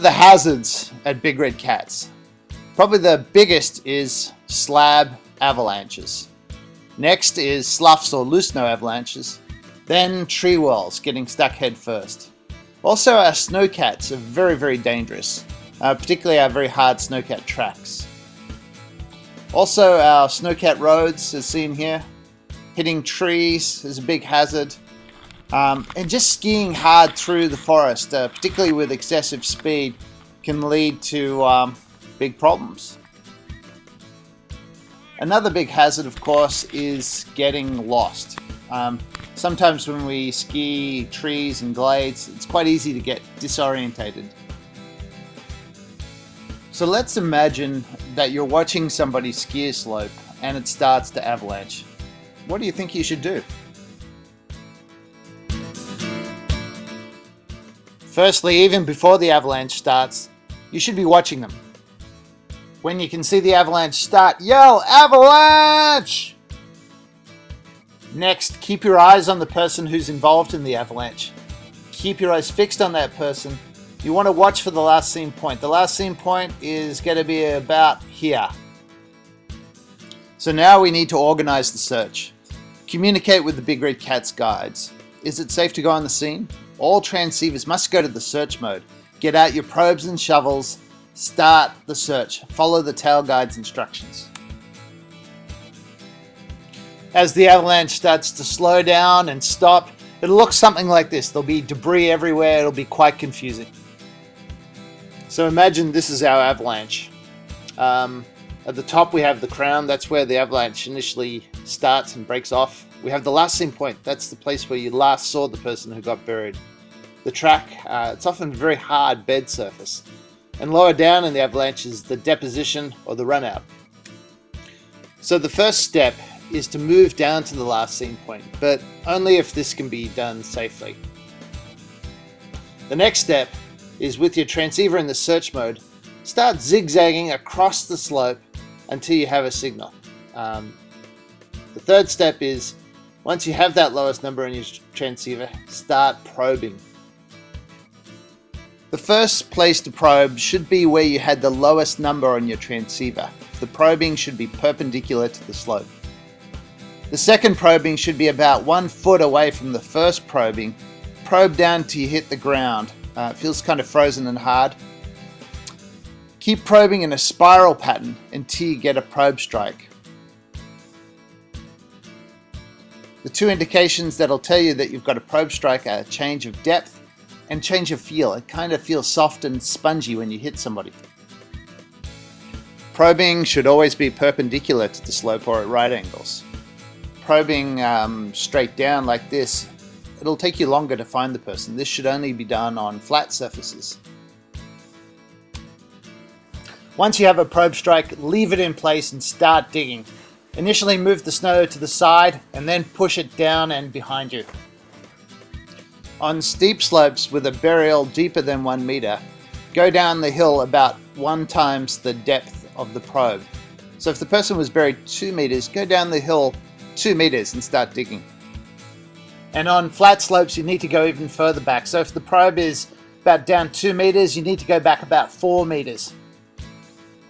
The hazards at Big Red Cats. Probably the biggest is slab avalanches. Next is sloughs or loose snow avalanches. Then tree walls getting stuck head first. Also our snowcats are very, very dangerous, particularly our very hard snowcat tracks. Also our snowcat roads, as seen here. Hitting trees is a big hazard. And just skiing hard through the forest, particularly with excessive speed, can lead to big problems. Another big hazard, of course, is getting lost. Sometimes when we ski trees and glades, it's quite easy to get disorientated. So let's imagine that you're watching somebody ski a slope and it starts to avalanche. What do you think you should do? Firstly, even before the avalanche starts, you should be watching them. When you can see the avalanche start, yell, "Avalanche!" Next, keep your eyes on the person who's involved in the avalanche. Keep your eyes fixed on that person. You want to watch for the last seen point. The last seen point is going to be about here. So now we need to organize the search. Communicate with the Big Red Cats guides. Is it safe to go on the scene? All transceivers must go to the search mode. Get out your probes and shovels. Start the search. Follow the tail guide's instructions. As the avalanche starts to slow down and stop, it'll look something like this. There'll be debris everywhere. It'll be quite confusing. So imagine this is our avalanche. At the top we have the crown. That's where the avalanche initially starts and breaks off. We have the last seen point. That's the place where you last saw the person who got buried. The track, it's often a very hard bed surface. And lower down in the avalanche is the deposition or the run out. So the first step is to move down to the last seen point, but only if this can be done safely. The next step is, with your transceiver in the search mode, start zigzagging across the slope until you have a signal. The third step is, once you have that lowest number in your transceiver, start probing. The first place to probe should be where you had the lowest number on your transceiver. The probing should be perpendicular to the slope. The second probing should be about 1 foot away from the first probing. Probe down till you hit the ground. It feels kind of frozen and hard. Keep probing in a spiral pattern until you get a probe strike. The two indications that'll tell you that you've got a probe strike are change of depth and change of feel. It kind of feels soft and spongy when you hit somebody. Probing should always be perpendicular to the slope or at right angles. Probing straight down like this, it'll take you longer to find the person. This should only be done on flat surfaces. Once you have a probe strike, leave it in place and start digging. Initially move the snow to the side and then push it down and behind you. On steep slopes with a burial deeper than 1 meter, go down the hill about 1 times the depth of the probe. So if the person was buried 2 meters, go down the hill 2 meters and start digging. And on flat slopes, you need to go even further back. So if the probe is about down 2 meters, you need to go back about 4 meters.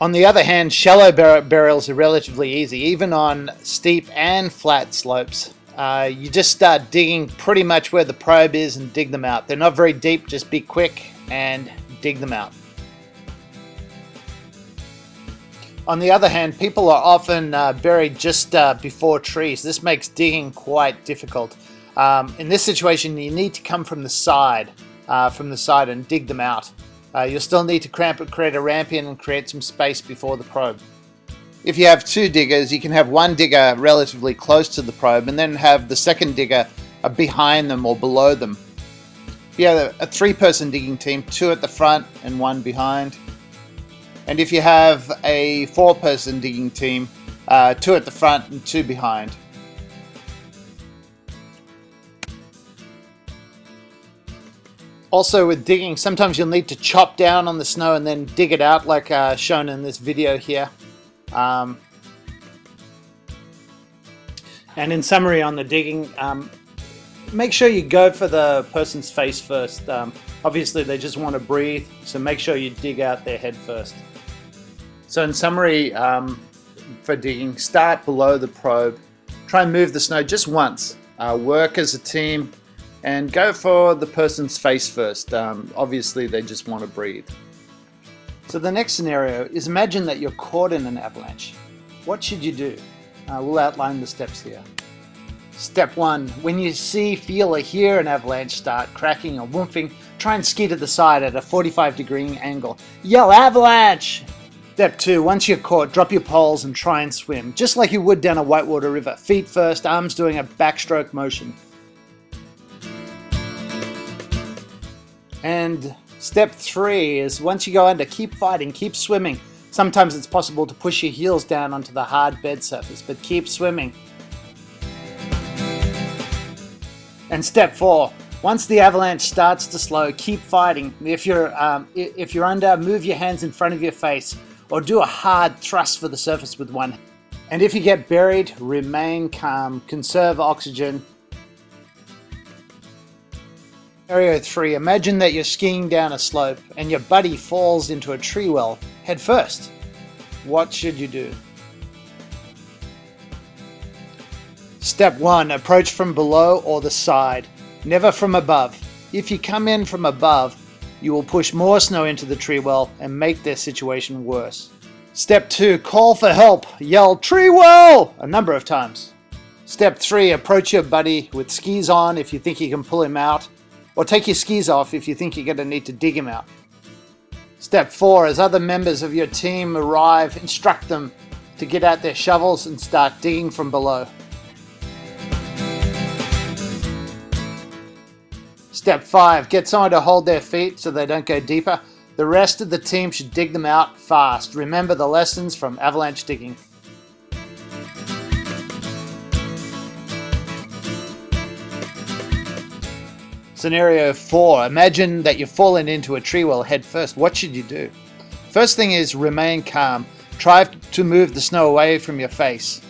On the other hand, shallow burials are relatively easy. Even on steep and flat slopes, you just start digging pretty much where the probe is and dig them out. They're not very deep, just be quick and dig them out. On the other hand, people are often buried just before trees. This makes digging quite difficult. In this situation, you need to come from the side and dig them out. You'll still need to create a ramp in and create some space before the probe. If you have 2 diggers, you can have 1 digger relatively close to the probe and then have the second digger behind them or below them. If you have a 3-person digging team, 2 at the front and 1 behind. And if you have a 4-person digging team, 2 at the front and 2 behind. Also with digging, sometimes you'll need to chop down on the snow and then dig it out like shown in this video here. And in summary on the digging, make sure you go for the person's face first. Obviously, they just want to breathe, so make sure you dig out their head first. So in summary, for digging, start below the probe. Try and move the snow just once. Work as a team and go for the person's face first. Obviously, they just want to breathe. So the next scenario is imagine that you're caught in an avalanche. What should you do? We'll outline the steps here. Step 1. When you see, feel, or hear an avalanche start cracking or whumping, try and ski to the side at a 45-degree angle. Yell, "Avalanche!" Step 2. Once you're caught, drop your poles and try and swim, just like you would down a whitewater river. Feet first, arms doing a backstroke motion. And step 3 is once you go under, keep fighting, keep swimming. Sometimes it's possible to push your heels down onto the hard bed surface, but keep swimming. And step 4, once the avalanche starts to slow, keep fighting. If you're under, move your hands in front of your face or do a hard thrust for the surface with one. And if you get buried, remain calm, conserve oxygen. Scenario 3, imagine that you're skiing down a slope and your buddy falls into a tree well head first. What should you do? Step 1, approach from below or the side, never from above. If you come in from above, you will push more snow into the tree well and make their situation worse. Step 2, call for help. Yell, "Tree well!" a number of times. Step 3, approach your buddy with skis on if you think you can pull him out, or take your skis off if you think you're going to need to dig him out. Step 4, as other members of your team arrive, instruct them to get out their shovels and start digging from below. Step 5, get someone to hold their feet so they don't go deeper. The rest of the team should dig them out fast. Remember the lessons from avalanche digging. Scenario 4, imagine that you've fallen into a tree well head first. What should you do? First thing is remain calm. Try to move the snow away from your face.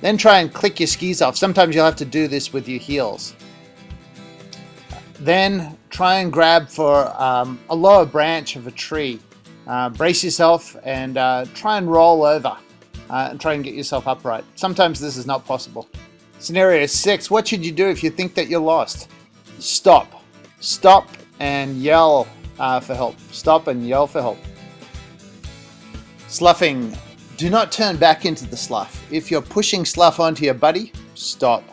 Then try and click your skis off. Sometimes you'll have to do this with your heels. Then try and grab for a lower branch of a tree. Brace yourself and try and roll over and try and get yourself upright. Sometimes this is not possible. Scenario 6, what should you do if you think that you're lost? Stop. Stop and yell for help. Stop and yell for help. Sloughing. Do not turn back into the slough. If you're pushing slough onto your buddy, stop.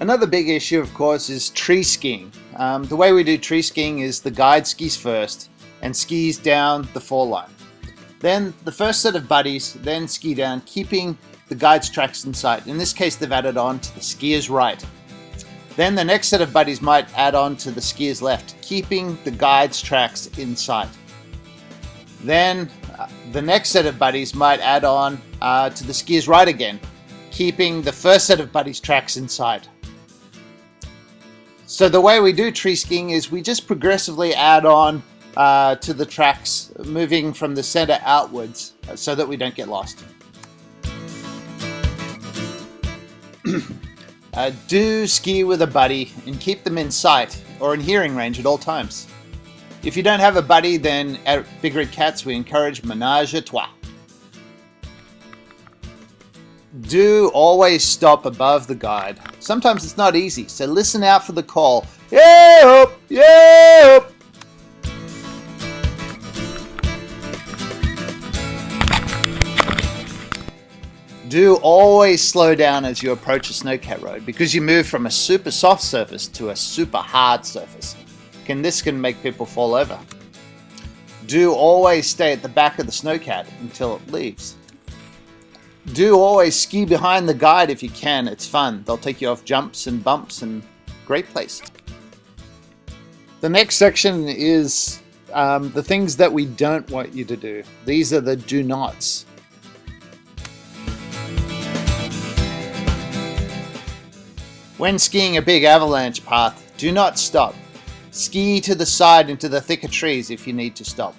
Another big issue, of course, is tree skiing. The way we do tree skiing is the guide skis first and skis down the fall line. Then the first set of buddies then ski down, keeping the guide's tracks in sight. In this case, they've added on to the skier's right. Then the next set of buddies might add on to the skier's left, keeping the guide's tracks in sight. Then the next set of buddies might add on to the skier's right again, keeping the first set of buddies' tracks in sight. So the way we do tree skiing is we just progressively add on to the tracks, moving from the center outwards so that we don't get lost. Do ski with a buddy and keep them in sight or in hearing range at all times. If you don't have a buddy, then at Big Red Cats we encourage ménage à trois. Do always stop above the guide. Sometimes it's not easy, so listen out for the call. Yep, yep. Do always slow down as you approach a snowcat road because you move from a super soft surface to a super hard surface. This can make people fall over. Do always stay at the back of the snowcat until it leaves. Do always ski behind the guide if you can. It's fun. They'll take you off jumps and bumps and great place. The next section is the things that we don't want you to do. These are the do nots. When skiing a big avalanche path, do not stop. Ski to the side into the thicker trees if you need to stop.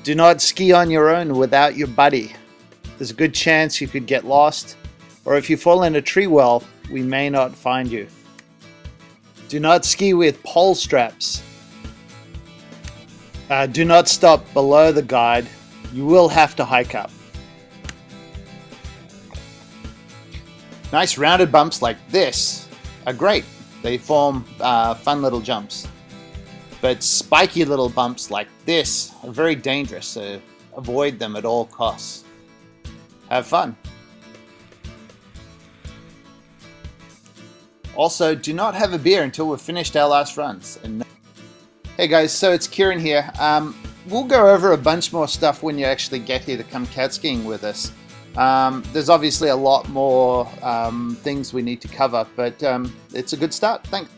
Do not ski on your own without your buddy. There's a good chance you could get lost, or if you fall in a tree well, we may not find you. Do not ski with pole straps. Do not stop below the guide. You will have to hike up. Nice rounded bumps like this are great. They form fun little jumps. But spiky little bumps like this are very dangerous, so avoid them at all costs. Have fun. Also, do not have a beer until we've finished our last runs. Hey guys, so it's Kieran here. We'll go over a bunch more stuff when you actually get here to come cat skiing with us. There's obviously a lot more things we need to cover, but it's a good start. Thanks.